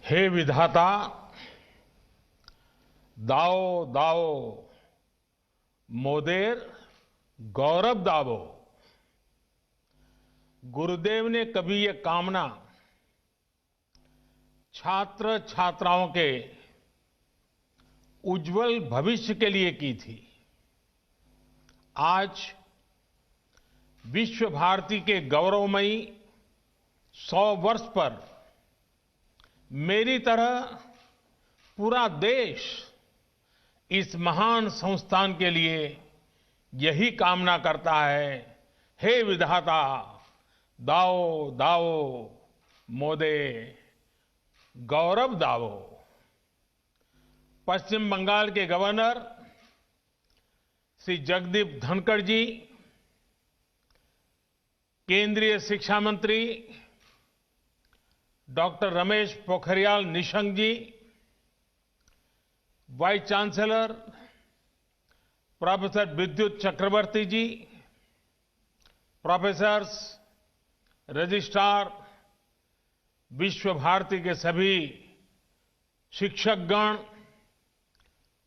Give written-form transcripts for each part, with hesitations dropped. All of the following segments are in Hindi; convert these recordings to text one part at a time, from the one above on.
हे विधाता, दाओ दाओ मोदेर गौरव दावो। गुरुदेव ने कभी ये कामना छात्र छात्राओं के उज्जवल भविष्य के लिए की थी। आज विश्व भारती के गौरवमयी 100 वर्ष पर मेरी तरह पूरा देश इस महान संस्थान के लिए यही कामना करता है। हे विधाता, दाओ दाओ मोदे गौरव दावो। पश्चिम बंगाल के गवर्नर श्री जगदीप धनखड़ जी, केंद्रीय शिक्षा मंत्री डॉक्टर रमेश पोखरियाल निशंक जी, वाइस चांसलर प्रोफेसर विद्युत चक्रवर्ती जी, प्रोफेसर्स, रजिस्ट्रार, विश्व भारती के सभी शिक्षकगण,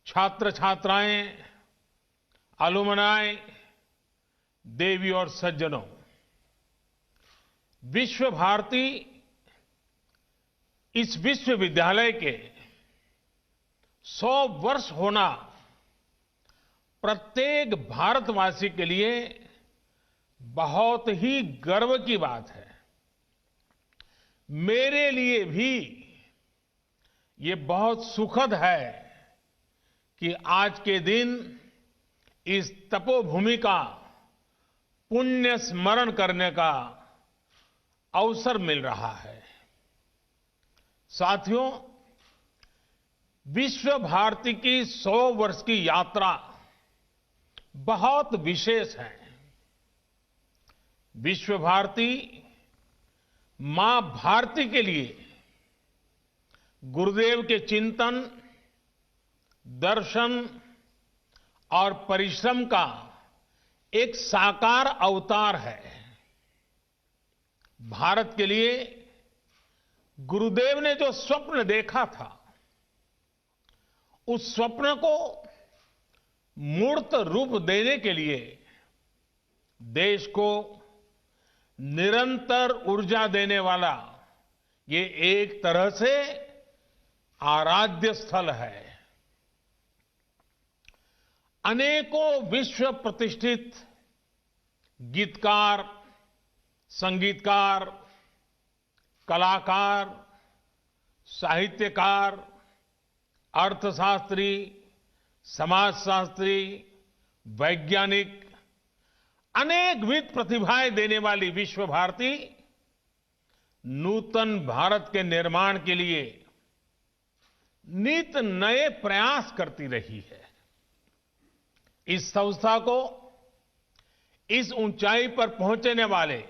छात्र छात्राएं, अलुमनाई, देवी और सज्जनों, विश्व भारती इस विश्वविद्यालय के 100 वर्ष होना प्रत्येक भारतवासी के लिए बहुत ही गर्व की बात है। मेरे लिए भी ये बहुत सुखद है कि आज के दिन इस तपोभूमि का पुण्य स्मरण करने का अवसर मिल रहा है। साथियों, विश्व भारती की 100 वर्ष की यात्रा बहुत विशेष है। विश्व भारती मां भारती के लिए गुरुदेव के चिंतन, दर्शन और परिश्रम का एक साकार अवतार है। भारत के लिए गुरुदेव ने जो स्वप्न देखा था, उस स्वप्न को मूर्त रूप देने के लिए देश को निरंतर ऊर्जा देने वाला ये एक तरह से आराध्य स्थल है। अनेकों विश्व प्रतिष्ठित गीतकार, संगीतकार, कलाकार, साहित्यकार, अर्थशास्त्री, समाजशास्त्री, वैज्ञानिक, अनेकविध प्रतिभाएं देने वाली विश्व भारती नूतन भारत के निर्माण के लिए नित नए प्रयास करती रही है। इस संस्था को इस ऊंचाई पर पहुंचने वाले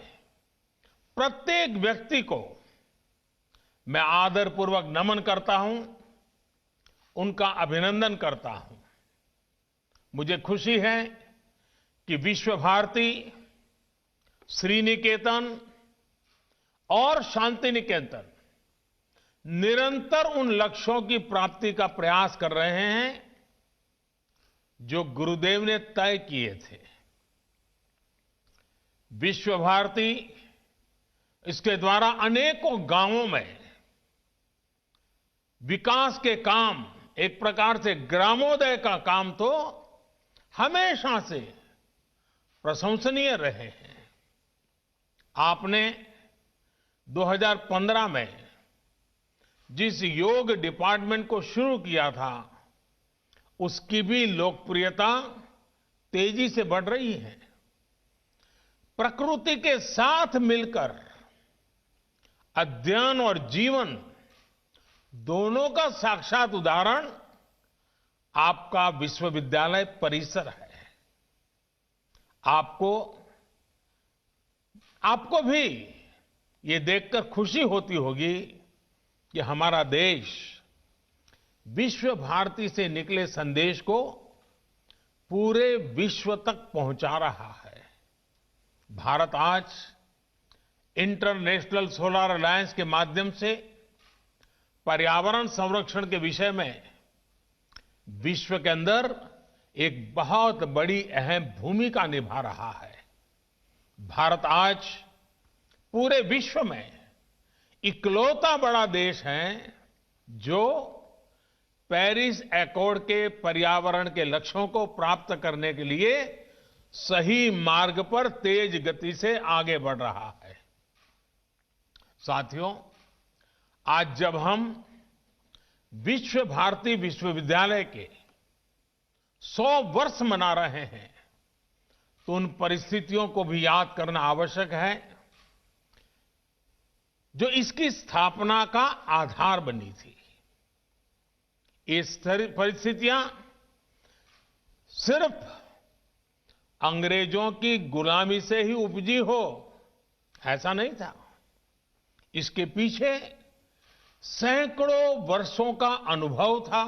प्रत्येक व्यक्ति को मैं आदरपूर्वक नमन करता हूं, उनका अभिनंदन करता हूं। मुझे खुशी है कि विश्व भारती, श्रीनिकेतन और शांति निकेतन निरंतर उन लक्ष्यों की प्राप्ति का प्रयास कर रहे हैं जो गुरुदेव ने तय किए थे। विश्व भारती इसके द्वारा अनेकों गांवों में विकास के काम, एक प्रकार से ग्रामोदय का काम तो हमेशा से प्रशंसनीय रहे हैं। आपने 2015 में जिस योग डिपार्टमेंट को शुरू किया था, उसकी भी लोकप्रियता तेजी से बढ़ रही है। प्रकृति के साथ मिलकर अध्ययन और जीवन दोनों का साक्षात उदाहरण आपका विश्वविद्यालय परिसर है। आपको भी ये देखकर खुशी होती होगी कि हमारा देश विश्व भारती से निकले संदेश को पूरे विश्व तक पहुंचा रहा है। भारत आज इंटरनेशनल सोलर अलायंस के माध्यम से पर्यावरण संरक्षण के विषय में विश्व के अंदर एक बहुत बड़ी अहम भूमिका निभा रहा है। भारत आज पूरे विश्व में इकलौता बड़ा देश है जो पेरिस एकॉर्ड के पर्यावरण के लक्ष्यों को प्राप्त करने के लिए सही मार्ग पर तेज गति से आगे बढ़ रहा है। साथियों, आज जब हम विश्व भारती विश्वविद्यालय के 100 वर्ष मना रहे हैं तो उन परिस्थितियों को भी याद करना आवश्यक है जो इसकी स्थापना का आधार बनी थी। ये परिस्थितियां सिर्फ अंग्रेजों की गुलामी से ही उपजी हो ऐसा नहीं था। इसके पीछे सैकड़ों वर्षों का अनुभव था,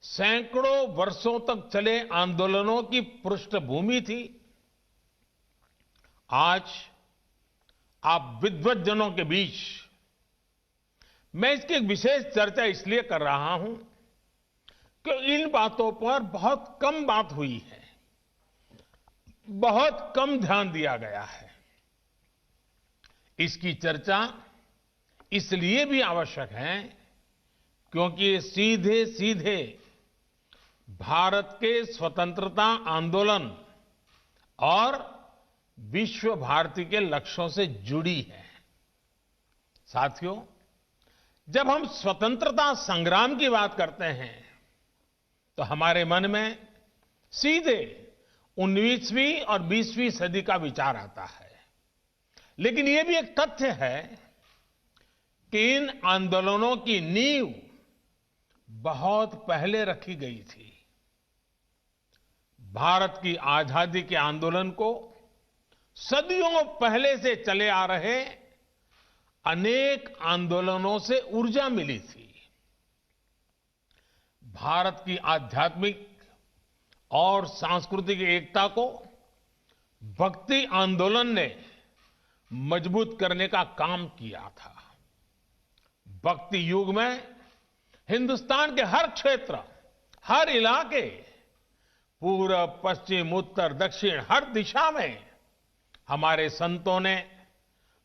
सैकड़ों वर्षों तक चले आंदोलनों की पृष्ठभूमि थी। आज आप विद्वज्जनों के बीच मैं इसकी एक विशेष चर्चा इसलिए कर रहा हूं कि इन बातों पर बहुत कम बात हुई है, बहुत कम ध्यान दिया गया है। इसकी चर्चा इसलिए भी आवश्यक है क्योंकि ये सीधे सीधे भारत के स्वतंत्रता आंदोलन और विश्व भारती के लक्ष्यों से जुड़ी है। साथियों, जब हम स्वतंत्रता संग्राम की बात करते हैं तो हमारे मन में सीधे 19वीं और 20वीं सदी का विचार आता है। लेकिन यह भी एक तथ्य है कि इन आंदोलनों की नींव बहुत पहले रखी गई थी। भारत की आजादी के आंदोलन को सदियों पहले से चले आ रहे अनेक आंदोलनों से ऊर्जा मिली थी। भारत की आध्यात्मिक और सांस्कृतिक एकता को भक्ति आंदोलन ने मजबूत करने का काम किया था। भक्ति युग में हिंदुस्तान के हर क्षेत्र, हर इलाके, पूरब, पश्चिम, उत्तर, दक्षिण, हर दिशा में हमारे संतों ने,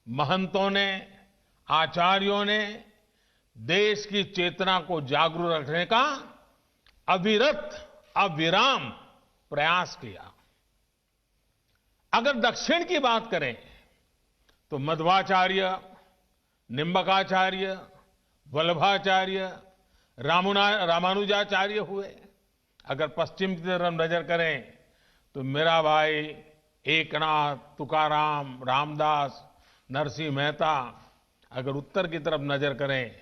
महंतों ने, आचार्यों ने देश की चेतना को जागरूक रखने का अविरत, अविराम प्रयास किया। अगर दक्षिण की बात करें तो मध्वाचार्य, निम्बकाचार्य, वल्लभाचार्य, रामानुजाचार्य हुए। अगर पश्चिम की तरफ नजर करें तो मीराबाई, एकनाथ, तुकाराम, रामदास, नरसिंह मेहता। अगर उत्तर की तरफ नजर करें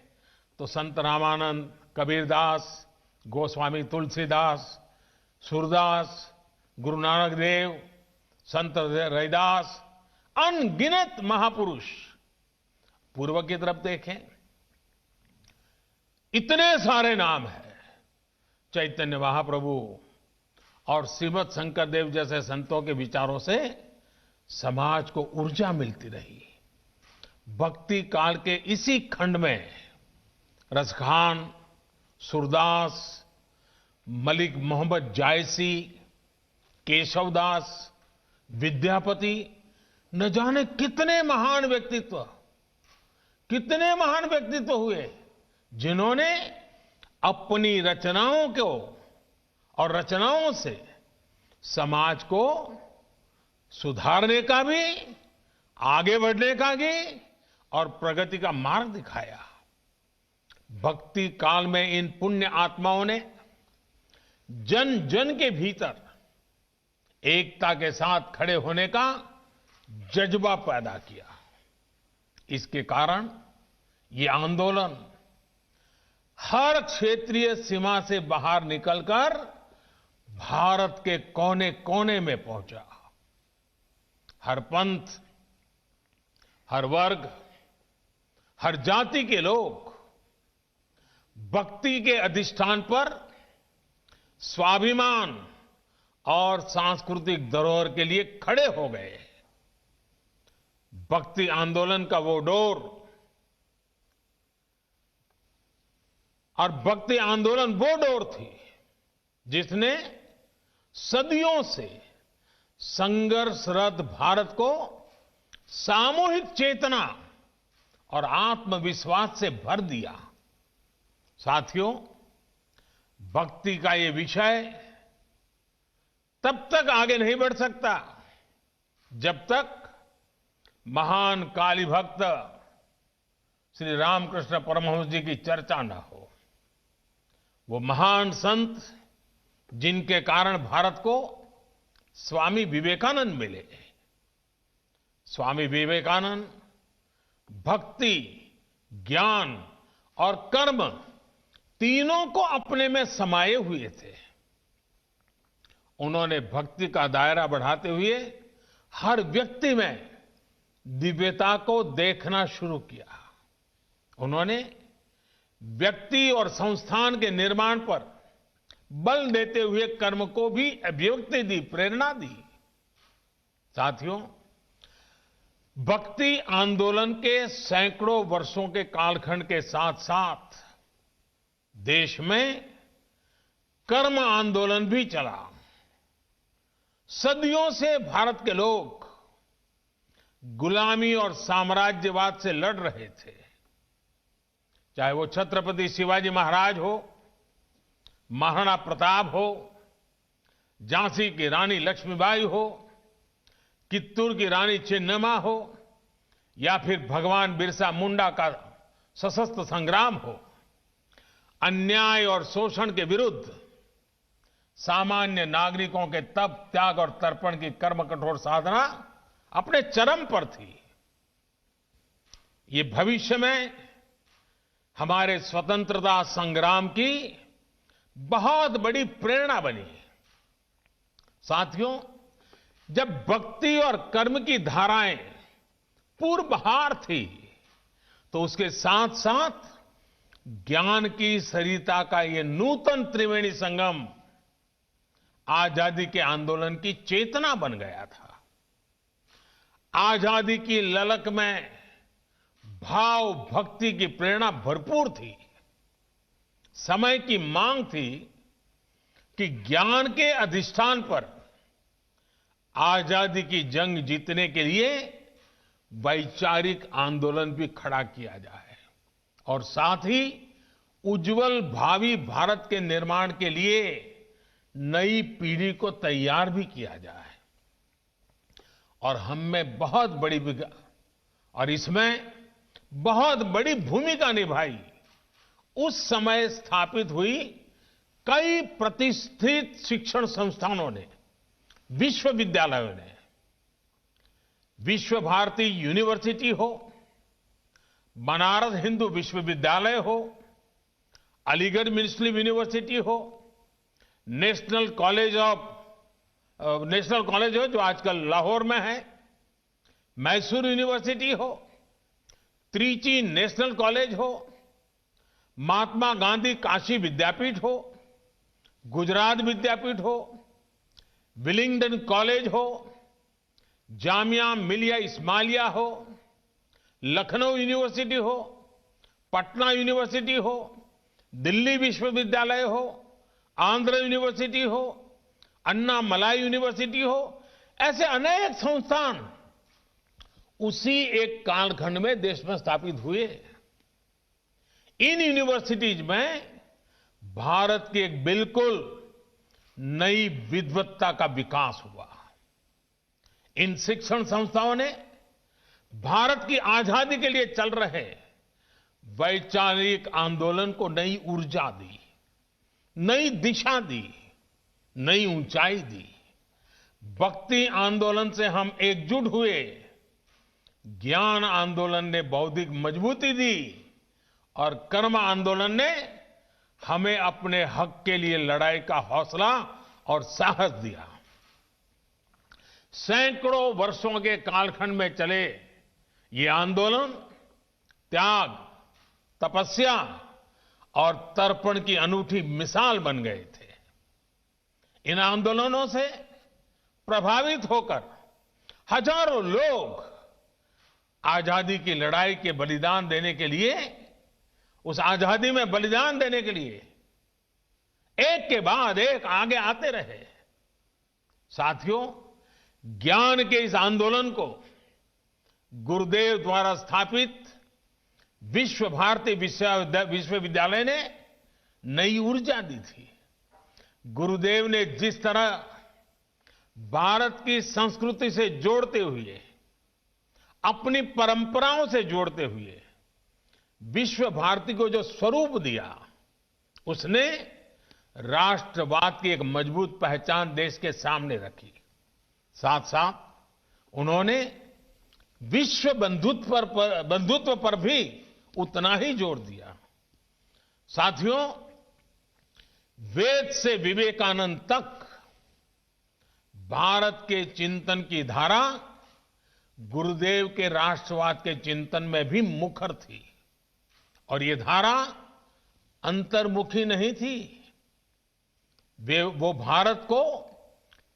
तो संत रामानंद, कबीरदास, गोस्वामी तुलसीदास, सूरदास, गुरु नानक देव, संत रैदास, अनगिनत महापुरुष। पूर्व की तरफ देखें, इतने सारे नाम हैं। चैतन्य महाप्रभु और श्रीमद शंकर देव जैसे संतों के विचारों से समाज को ऊर्जा मिलती रही। भक्ति काल के इसी खंड में रसखान, सूरदास, मलिक मोहम्मद जायसी, केशवदास, विद्यापति, न जाने कितने महान व्यक्तित्व हुए जिन्होंने अपनी रचनाओं को और रचनाओं से समाज को सुधारने का भी, आगे बढ़ने का भी और प्रगति का मार्ग दिखाया। भक्ति काल में इन पुण्य आत्माओं ने जन जन के भीतर एकता के साथ खड़े होने का जज्बा पैदा किया। इसके कारण ये आंदोलन हर क्षेत्रीय सीमा से बाहर निकलकर भारत के कोने कोने में पहुंचा। हर पंथ, हर वर्ग, हर जाति के लोग भक्ति के अधिष्ठान पर स्वाभिमान और सांस्कृतिक धरोहर के लिए खड़े हो गए। भक्ति आंदोलन का वो डोर और भक्ति आंदोलन वो डोर थी जिसने सदियों से संघर्षरत भारत को सामूहिक चेतना और आत्मविश्वास से भर दिया। साथियों, भक्ति का ये विषय तब तक आगे नहीं बढ़ सकता जब तक महान काली भक्त श्री रामकृष्ण परमहंस जी की चर्चा न हो। वो महान संत जिनके कारण भारत को स्वामी विवेकानंद मिले। स्वामी विवेकानंद भक्ति, ज्ञान और कर्म तीनों को अपने में समाये हुए थे। उन्होंने भक्ति का दायरा बढ़ाते हुए हर व्यक्ति में दिव्यता को देखना शुरू किया। उन्होंने व्यक्ति और संस्थान के निर्माण पर बल देते हुए कर्म को भी अभिव्यक्ति दी, प्रेरणा दी। साथियों, भक्ति आंदोलन के सैकड़ों वर्षों के कालखंड के साथ साथ देश में कर्म आंदोलन भी चला। सदियों से भारत के लोग गुलामी और साम्राज्यवाद से लड़ रहे थे। चाहे वो छत्रपति शिवाजी महाराज हो, महाराणा प्रताप हो, झांसी की रानी लक्ष्मीबाई हो, कित्तूर की रानी चेन्नम्मा हो, या फिर भगवान बिरसा मुंडा का सशस्त्र संग्राम हो। अन्याय और शोषण के विरुद्ध सामान्य नागरिकों के तप, त्याग और तर्पण की कर्म कठोर साधना अपने चरम पर थी। ये भविष्य में हमारे स्वतंत्रता संग्राम की बहुत बड़ी प्रेरणा बनी। साथियों, जब भक्ति और कर्म की धाराएं पूर्वहार थी तो उसके साथ साथ ज्ञान की सरिता का ये नूतन त्रिवेणी संगम आजादी के आंदोलन की चेतना बन गया था। आजादी की ललक में भाव भक्ति की प्रेरणा भरपूर थी। समय की मांग थी कि ज्ञान के अधिष्ठान पर आजादी की जंग जीतने के लिए वैचारिक आंदोलन भी खड़ा किया जाए और साथ ही उज्जवल भावी भारत के निर्माण के लिए नई पीढ़ी को तैयार भी किया जाए। और हम में बहुत बड़ी और इसमें बहुत बड़ी भूमिका निभाई उस समय स्थापित हुई कई प्रतिष्ठित शिक्षण संस्थानों ने, विश्वविद्यालयों ने। विश्व भारती यूनिवर्सिटी हो, बनारस हिंदू विश्वविद्यालय हो, अलीगढ़ मुस्लिम यूनिवर्सिटी हो, नेशनल कॉलेज हो जो आजकल लाहौर में है, मैसूर यूनिवर्सिटी हो, त्रिची नेशनल कॉलेज हो, महात्मा गांधी काशी विद्यापीठ हो, गुजरात विद्यापीठ हो, विलिंगडन कॉलेज हो, जामिया मिलिया इस्माइलिया हो, लखनऊ यूनिवर्सिटी हो, पटना यूनिवर्सिटी हो, दिल्ली विश्वविद्यालय हो, आंध्र यूनिवर्सिटी हो, अन्ना मलाई यूनिवर्सिटी हो, ऐसे अनेक संस्थान उसी एक कालखंड में देश में स्थापित हुए। इन यूनिवर्सिटीज में भारत की एक बिल्कुल नई विद्वत्ता का विकास हुआ। इन शिक्षण संस्थाओं ने भारत की आजादी के लिए चल रहे वैचारिक आंदोलन को नई ऊर्जा दी, नई दिशा दी, नई ऊंचाई दी। भक्ति आंदोलन से हम एकजुट हुए, ज्ञान आंदोलन ने बौद्धिक मजबूती दी और कर्म आंदोलन ने हमें अपने हक के लिए लड़ाई का हौसला और साहस दिया। सैकड़ों वर्षों के कालखंड में चले ये आंदोलन त्याग, तपस्या और तर्पण की अनूठी मिसाल बन गए थे। इन आंदोलनों से प्रभावित होकर हजारों लोग आजादी की लड़ाई के बलिदान देने के लिए उस आजादी में बलिदान देने के लिए एक के बाद एक आगे आते रहे। साथियों, ज्ञान के इस आंदोलन को गुरुदेव द्वारा स्थापित विश्व भारती विश्वविद्यालय ने नई ऊर्जा दी थी। गुरुदेव ने जिस तरह भारत की संस्कृति से जोड़ते हुए, अपनी परंपराओं से जोड़ते हुए विश्व भारती को जो स्वरूप दिया, उसने राष्ट्रवाद की एक मजबूत पहचान देश के सामने रखी। साथ साथ उन्होंने विश्व बंधुत्व पर भी उतना ही जोर दिया। साथियों, वेद से विवेकानंद तक भारत के चिंतन की धारा गुरुदेव के राष्ट्रवाद के चिंतन में भी मुखर थी। और ये धारा अंतर्मुखी नहीं थी। वो भारत को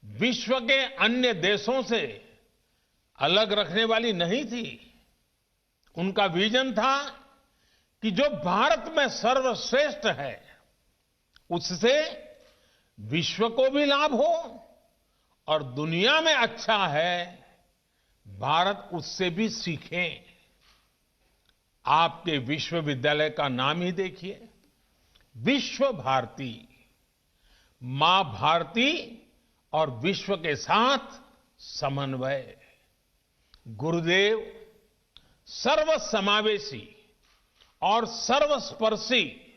विश्व के अन्य देशों से अलग रखने वाली नहीं थी। उनका विजन था कि जो भारत में सर्वश्रेष्ठ है, उससे विश्व को भी लाभ हो, और दुनिया में अच्छा है, भारत उससे भी सीखे। आपके विश्वविद्यालय का नाम ही देखिए, विश्व भारती। मां भारती और विश्व के साथ समन्वय। गुरुदेव सर्वसमावेशी और सर्वस्पर्शी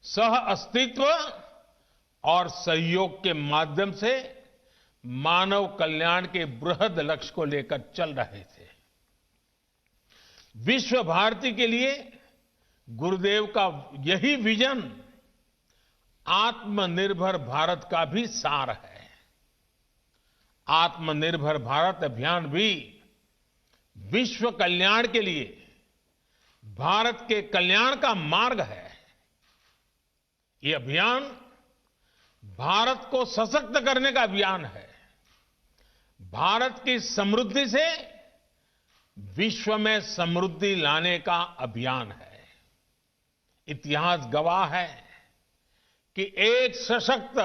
सह अस्तित्व और सहयोग के माध्यम से मानव कल्याण के बृहद लक्ष्य को लेकर चल रहे थे। विश्व भारती के लिए गुरुदेव का यही विजन आत्मनिर्भर भारत का भी सार है। आत्मनिर्भर भारत अभियान भी विश्व कल्याण के लिए भारत के कल्याण का मार्ग है। ये अभियान भारत को सशक्त करने का अभियान है। भारत की समृद्धि से विश्व में समृद्धि लाने का अभियान है। इतिहास गवाह है कि एक सशक्त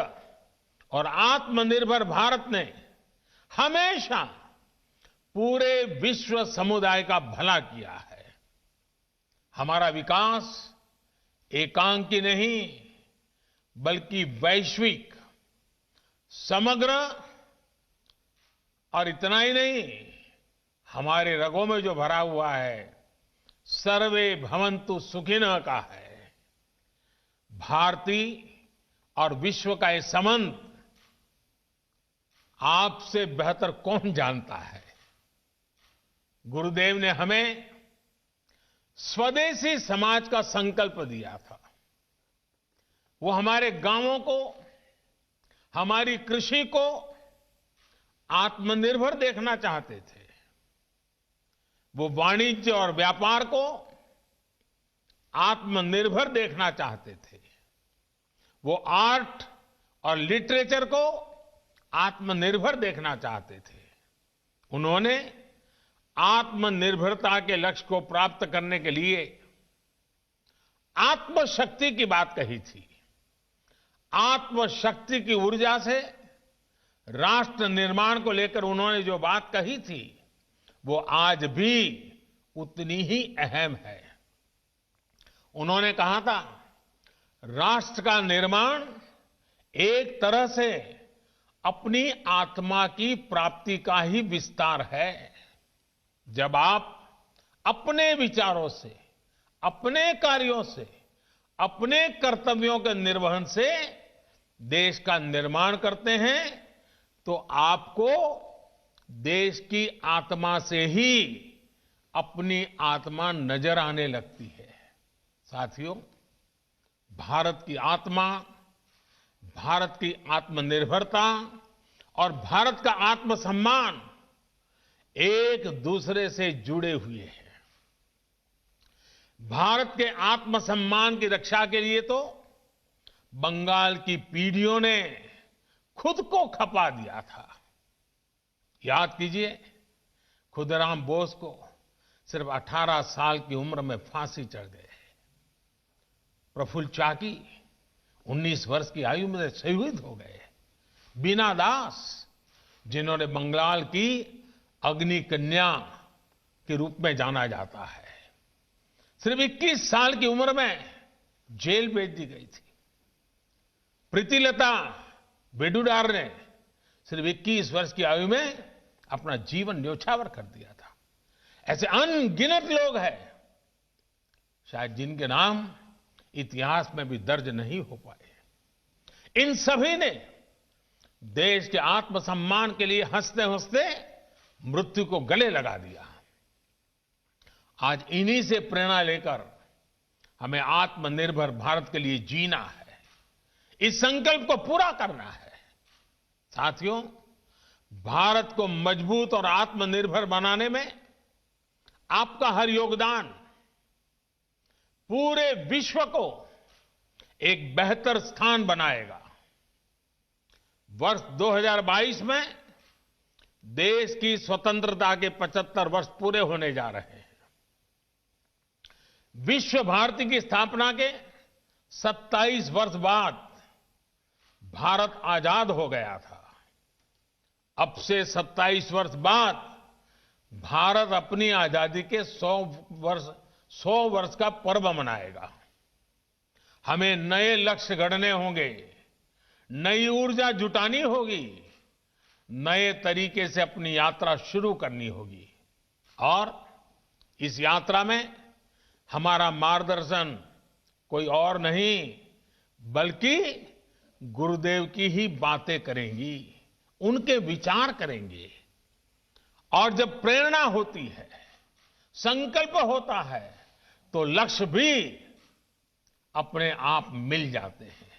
और आत्मनिर्भर भारत ने हमेशा पूरे विश्व समुदाय का भला किया है। हमारा विकास एकांकी नहीं, बल्कि वैश्विक, समग्र, और इतना ही नहीं, हमारे रगों में जो भरा हुआ है सर्वे भवन्तु सुखिनः का है। भारती और विश्व का ये संबंध आपसे बेहतर कौन जानता है। गुरुदेव ने हमें स्वदेशी समाज का संकल्प दिया था। वो हमारे गांवों को, हमारी कृषि को आत्मनिर्भर देखना चाहते थे। वो वाणिज्य और व्यापार को आत्मनिर्भर देखना चाहते थे। वो आर्ट और लिटरेचर को आत्मनिर्भर देखना चाहते थे। उन्होंने आत्मनिर्भरता के लक्ष्य को प्राप्त करने के लिए आत्मशक्ति की बात कही थी। आत्मशक्ति की ऊर्जा से राष्ट्र निर्माण को लेकर उन्होंने जो बात कही थी, वो आज भी उतनी ही अहम है। उन्होंने कहा था, राष्ट्र का निर्माण एक तरह से अपनी आत्मा की प्राप्ति का ही विस्तार है। जब आप अपने विचारों से, अपने कार्यों से, अपने कर्तव्यों के निर्वहन से देश का निर्माण करते हैं, तो आपको देश की आत्मा से ही अपनी आत्मा नजर आने लगती है। साथियों, भारत की आत्मा, भारत की आत्मनिर्भरता और भारत का आत्मसम्मान एक दूसरे से जुड़े हुए हैं। भारत के आत्मसम्मान की रक्षा के लिए तो बंगाल की पीढ़ियों ने खुद को खपा दिया था। याद कीजिए, खुदराम बोस को सिर्फ 18 साल की उम्र में फांसी चढ़ गई। प्रफुल्ल चाकी 19 वर्ष की आयु में शहीद हो गए। बीना दास, जिन्होंने बंगाल की अग्नि कन्या के रूप में जाना जाता है, सिर्फ 21 साल की उम्र में जेल भेज दी गई थी। प्रीतिलता वेडुडार ने सिर्फ 21 वर्ष की आयु में अपना जीवन न्योछावर कर दिया था। ऐसे अनगिनत लोग हैं शायद जिनके नाम इतिहास में भी दर्ज नहीं हो पाए। इन सभी ने देश के आत्मसम्मान के लिए हंसते हंसते मृत्यु को गले लगा दिया। आज इन्हीं से प्रेरणा लेकर हमें आत्मनिर्भर भारत के लिए जीना है, इस संकल्प को पूरा करना है। साथियों, भारत को मजबूत और आत्मनिर्भर बनाने में आपका हर योगदान पूरे विश्व को एक बेहतर स्थान बनाएगा। वर्ष 2022 में देश की स्वतंत्रता के 75 वर्ष पूरे होने जा रहे हैं। विश्व भारती की स्थापना के 27 वर्ष बाद भारत आजाद हो गया था। अब से 27 वर्ष बाद भारत अपनी आजादी के 100 वर्ष का पर्व मनाएगा। हमें नए लक्ष्य गढ़ने होंगे, नई ऊर्जा जुटानी होगी, नए तरीके से अपनी यात्रा शुरू करनी होगी। और इस यात्रा में हमारा मार्गदर्शन कोई और नहीं बल्कि गुरुदेव की ही बातें करेंगी, उनके विचार करेंगे। और जब प्रेरणा होती है, संकल्प होता है, तो लक्ष्य भी अपने आप मिल जाते हैं।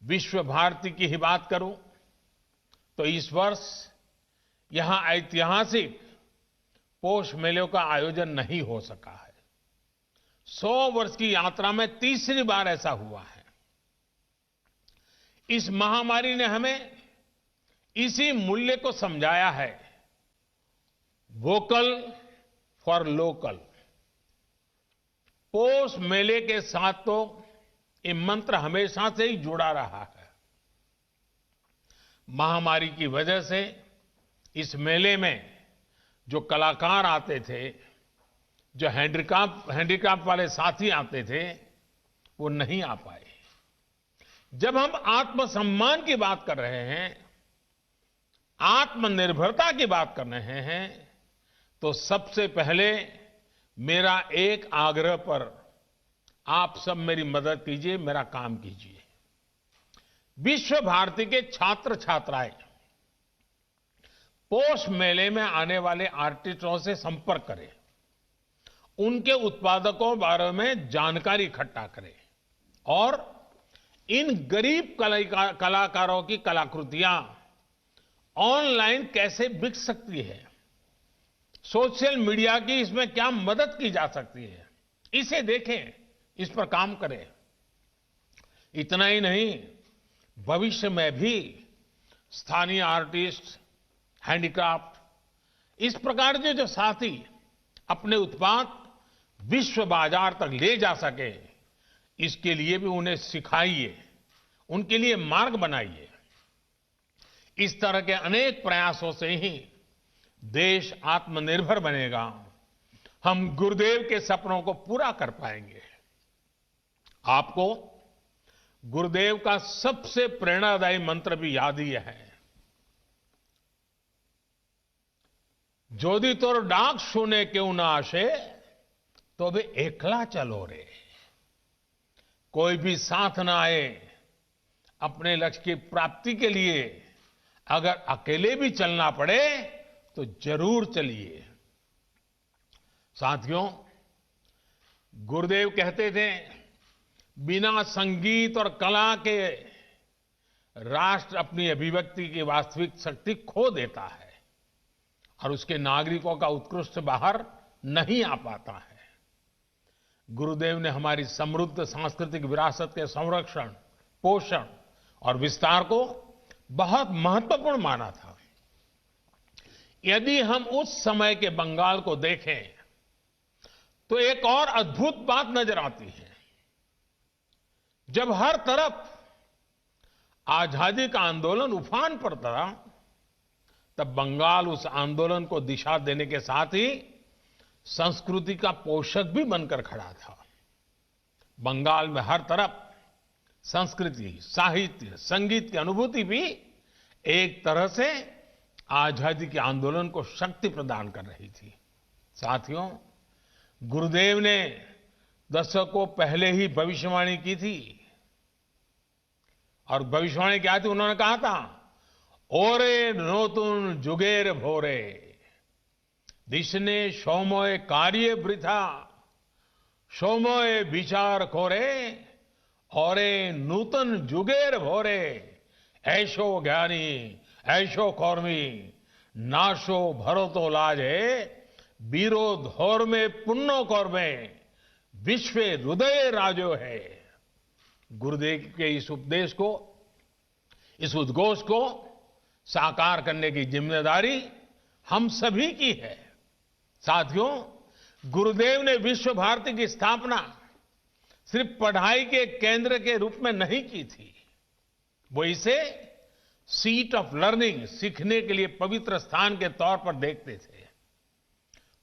विश्व भारती की ही बात करूं तो इस वर्ष यहां ऐतिहासिक पोष मेले का आयोजन नहीं हो सका है। 100 वर्ष की यात्रा में तीसरी बार ऐसा हुआ है। इस महामारी ने हमें इसी मूल्य को समझाया है, वोकल फॉर लोकल। पोष मेले के साथ तो ये मंत्र हमेशा से ही जुड़ा रहा है। महामारी की वजह से इस मेले में जो कलाकार आते थे, जो हैंडीक्राफ्ट वाले साथी आते थे, वो नहीं आ पाए। जब हम आत्मसम्मान की बात कर रहे हैं, आत्मनिर्भरता की बात कर रहे हैं, तो सबसे पहले मेरा एक आग्रह पर आप सब मेरी मदद कीजिए, मेरा काम कीजिए। विश्व भारती के छात्र छात्राएं पोष मेले में आने वाले आर्टिस्टों से संपर्क करें, उनके उत्पादकों बारे में जानकारी इकट्ठा करें और इन गरीब कलाकारों की कलाकृतियां ऑनलाइन कैसे बिक सकती है, सोशल मीडिया की इसमें क्या मदद की जा सकती है, इसे देखें, इस पर काम करें। इतना ही नहीं, भविष्य में भी स्थानीय आर्टिस्ट, हैंडीक्राफ्ट, इस प्रकार के जो साथी अपने उत्पाद विश्व बाजार तक ले जा सके, इसके लिए भी उन्हें सिखाइए, उनके लिए मार्ग बनाइए। इस तरह के अनेक प्रयासों से ही देश आत्मनिर्भर बनेगा, हम गुरुदेव के सपनों को पूरा कर पाएंगे। आपको गुरुदेव का सबसे प्रेरणादायी मंत्र भी याद ही है, जोदी तोर डाक सुने क्यों ना आशे, तो भी एकला चलो रे। कोई भी साथ ना आए, अपने लक्ष्य की प्राप्ति के लिए अगर अकेले भी चलना पड़े तो जरूर चलिए। साथियों, गुरुदेव कहते थे, बिना संगीत और कला के राष्ट्र अपनी अभिव्यक्ति की वास्तविक शक्ति खो देता है और उसके नागरिकों का उत्कृष्ट बाहर नहीं आ पाता है। गुरुदेव ने हमारी समृद्ध सांस्कृतिक विरासत के संरक्षण, पोषण और विस्तार को बहुत महत्वपूर्ण माना था। यदि हम उस समय के बंगाल को देखें तो एक और अद्भुत बात नजर आती है। जब हर तरफ आजादी का आंदोलन उफान पर था, तब बंगाल उस आंदोलन को दिशा देने के साथ ही संस्कृति का पोषक भी बनकर खड़ा था। बंगाल में हर तरफ संस्कृति, साहित्य, संगीत की अनुभूति भी एक तरह से आजादी के आंदोलन को शक्ति प्रदान कर रही थी। साथियों, गुरुदेव ने दशकों पहले ही भविष्यवाणी की थी, और भविष्यवाणी क्या थी? उन्होंने कहा था, ओरे नोतुन जुगेर भोरे दिशने सोमोय कार्य वृथा सोमोय विचार खोरे औरे नूतन जुगेर भोरे ऐशो ज्ञानी ऐशो कौर्मी नाशो भरतो लाजे बीरो धोर में पुन्नो कौर्मे विश्व हृदय राजो है। गुरुदेव के इस उपदेश को, इस उद्घोष को साकार करने की जिम्मेदारी हम सभी की है। साथियों, गुरुदेव ने विश्व भारती की स्थापना सिर्फ पढ़ाई के केंद्र के रूप में नहीं की थी, वो इसे सीट ऑफ लर्निंग, सीखने के लिए पवित्र स्थान के तौर पर देखते थे।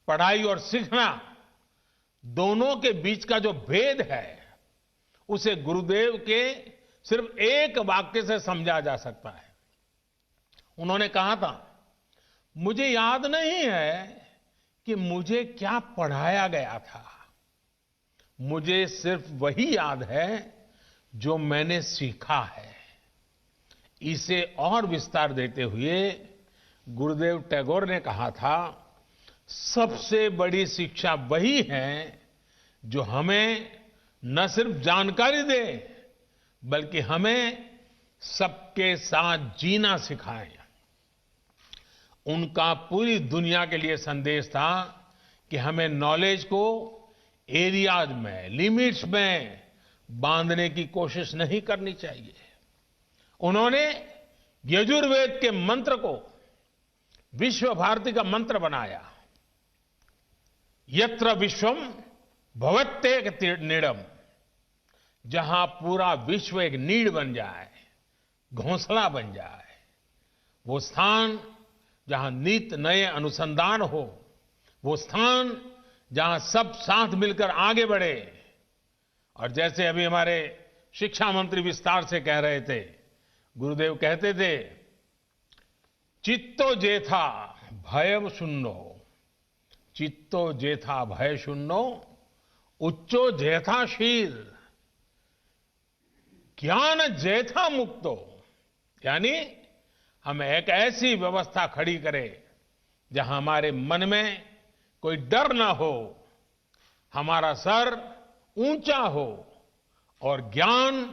पढ़ाई और सीखना दोनों के बीच का जो भेद है, उसे गुरुदेव के सिर्फ एक वाक्य से समझा जा सकता है। उन्होंने कहा था, मुझे याद नहीं है कि मुझे क्या पढ़ाया गया था, मुझे सिर्फ वही याद है जो मैंने सीखा है। इसे और विस्तार देते हुए गुरुदेव टैगोर ने कहा था, सबसे बड़ी शिक्षा वही है जो हमें न सिर्फ जानकारी दे, बल्कि हमें सबके साथ जीना सिखाए। उनका पूरी दुनिया के लिए संदेश था कि हमें नॉलेज को एरियाज में, लिमिट्स में बांधने की कोशिश नहीं करनी चाहिए। उन्होंने यजुर्वेद के मंत्र को विश्व भारती का मंत्र बनाया। यत्र विश्वम भवत्येक नीडम, जहां पूरा विश्व एक नीड बन जाए, घोंसला बन जाए, वो स्थान जहां नित नए अनुसंधान हो, वो स्थान जहां सब साथ मिलकर आगे बढ़े। और जैसे अभी हमारे शिक्षा मंत्री विस्तार से कह रहे थे, गुरुदेव कहते थे, चित्तो जेथा भयम शून्यो, चित्तो जेथा भय शून्यो, उच्चो जेथा शील, ज्ञान जेथा मुक्तो। यानी हम एक ऐसी व्यवस्था खड़ी करें जहां हमारे मन में कोई डर ना हो, हमारा सर ऊंचा हो और ज्ञान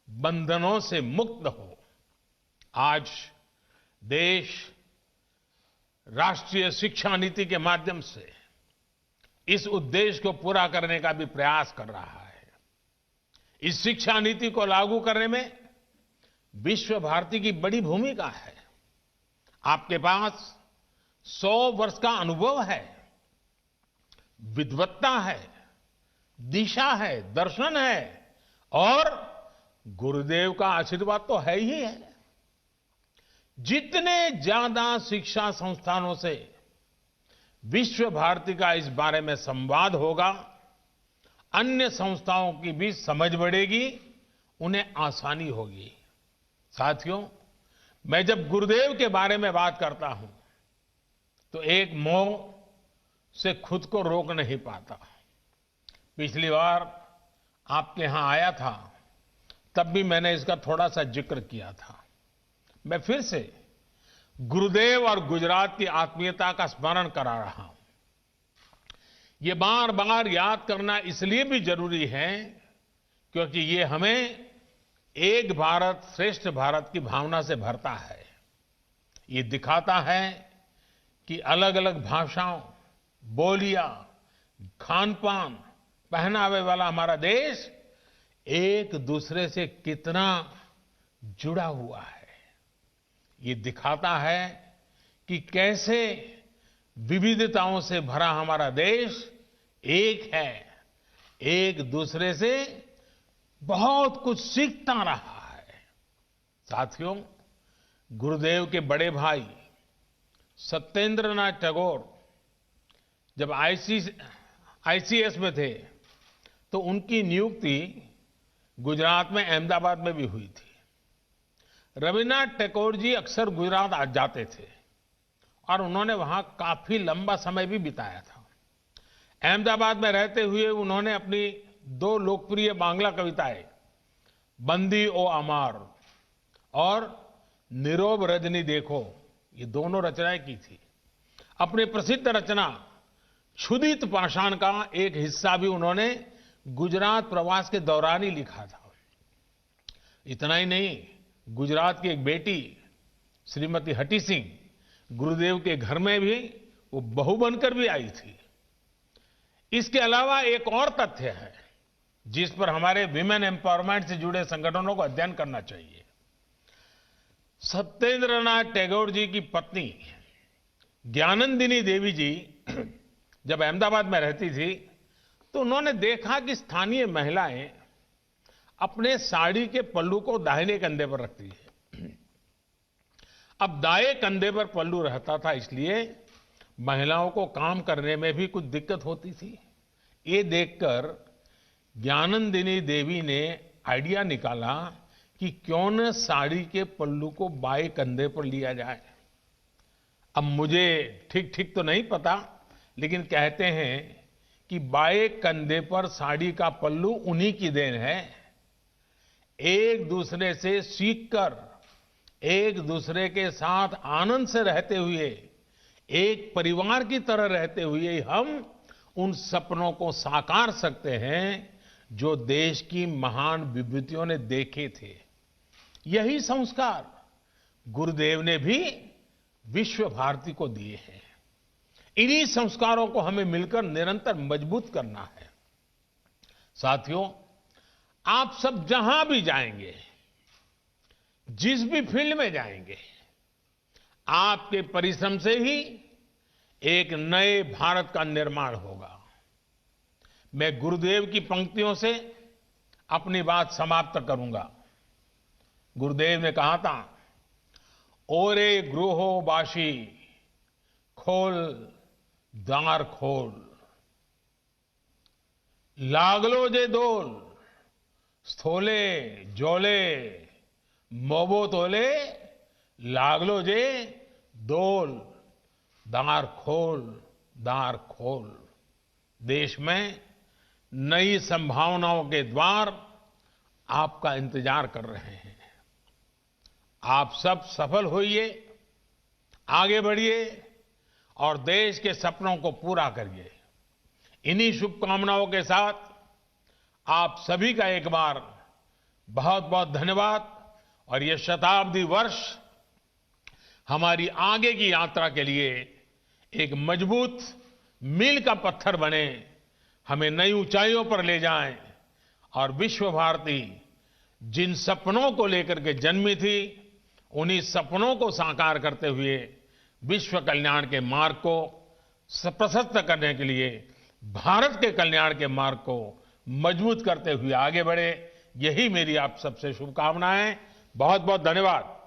बंधनों से मुक्त हो। आज देश राष्ट्रीय शिक्षा नीति के माध्यम से इस उद्देश्य को पूरा करने का भी प्रयास कर रहा है। इस शिक्षा नीति को लागू करने में विश्व भारती की बड़ी भूमिका है। आपके पास 100 वर्ष का अनुभव है, विद्वत्ता है, दिशा है, दर्शन है, और गुरुदेव का आशीर्वाद तो है ही है। जितने ज्यादा शिक्षा संस्थानों से विश्व भारती का इस बारे में संवाद होगा, अन्य संस्थाओं की भी समझ बढ़ेगी, उन्हें आसानी होगी। साथियों, मैं जब गुरुदेव के बारे में बात करता हूं तो एक मोह से खुद को रोक नहीं पाता। पिछली बार आपके यहां आया था, तब भी मैंने इसका थोड़ा सा जिक्र किया था। मैं फिर से गुरुदेव और गुजरात की आत्मीयता का स्मरण करा रहा हूं। ये बार बार याद करना इसलिए भी जरूरी है क्योंकि ये हमें एक भारत श्रेष्ठ भारत की भावना से भरता है। ये दिखाता है कि अलग अलग भाषाओं, बोलियां, खान पान, पहनावे वाला हमारा देश एक दूसरे से कितना जुड़ा हुआ है। ये दिखाता है कि कैसे विविधताओं से भरा हमारा देश एक है, एक दूसरे से बहुत कुछ सीखता रहा है। साथियों, गुरुदेव के बड़े भाई सत्येंद्रनाथ टैगोर जब आईसीएस में थे तो उनकी नियुक्ति गुजरात में अहमदाबाद में भी हुई थी। रविन्द्रनाथ टैगोर जी अक्सर गुजरात आ जाते थे और उन्होंने वहां काफी लंबा समय भी बिताया था। अहमदाबाद में रहते हुए उन्होंने अपनी 2 लोकप्रिय बांग्ला कविताएं बंदी ओ अमार और नीरव रजनी देखो, ये दोनों रचनाएं की थी। अपनी प्रसिद्ध रचना क्षुधित पाषाण का एक हिस्सा भी उन्होंने गुजरात प्रवास के दौरान ही लिखा था। इतना ही नहीं, गुजरात की एक बेटी श्रीमती हटी सिंह गुरुदेव के घर में भी वो बहू बनकर भी आई थी। इसके अलावा एक और तथ्य है जिस पर हमारे विमेन एम्पावरमेंट से जुड़े संगठनों को अध्ययन करना चाहिए। सत्येंद्रनाथ टैगोर जी की पत्नी ज्ञानंदिनी देवी जी जब अहमदाबाद में रहती थी तो उन्होंने देखा कि स्थानीय महिलाएं अपने साड़ी के पल्लू को दाहिने कंधे पर रखती है। अब दाएं कंधे पर पल्लू रहता था, इसलिए महिलाओं को काम करने में भी कुछ दिक्कत होती थी। ये देखकर ज्ञानंदिनी देवी ने आइडिया निकाला कि क्यों न साड़ी के पल्लू को बाएं कंधे पर लिया जाए। अब मुझे ठीक ठीक तो नहीं पता, लेकिन कहते हैं कि बाएं कंधे पर साड़ी का पल्लू उन्हीं की देन है। एक दूसरे से सीखकर, एक दूसरे के साथ आनंद से रहते हुए, एक परिवार की तरह रहते हुए हम उन सपनों को साकार सकते हैं जो देश की महान विभूतियों ने देखे थे। यही संस्कार गुरुदेव ने भी विश्व भारती को दिए हैं। इन्हीं संस्कारों को हमें मिलकर निरंतर मजबूत करना है। साथियों, आप सब जहां भी जाएंगे, जिस भी फील्ड में जाएंगे, आपके परिश्रम से ही एक नए भारत का निर्माण होगा। मैं गुरुदेव की पंक्तियों से अपनी बात समाप्त करूंगा। गुरुदेव ने कहा था, ओरे गृहो बाशी खोल द्वार खोल, लागलो जे दोल स्थोले जोले मोबो तोले, लागलो जे दोल दार खोल दार खोल। देश में नई संभावनाओं के द्वार आपका इंतजार कर रहे हैं। आप सब सफल होइए, आगे बढ़िए और देश के सपनों को पूरा करिए। इन्हीं शुभकामनाओं के साथ आप सभी का एक बार बहुत बहुत धन्यवाद। और ये शताब्दी वर्ष हमारी आगे की यात्रा के लिए एक मजबूत मील का पत्थर बने, हमें नई ऊंचाइयों पर ले जाएं और विश्व भारती जिन सपनों को लेकर के जन्मी थी, उन्हीं सपनों को साकार करते हुए विश्व कल्याण के मार्ग को प्रशस्त करने के लिए, भारत के कल्याण के मार्ग को मजबूत करते हुए आगे बढ़े। यही मेरी आप सबसे शुभकामनाएं। बहुत बहुत धन्यवाद।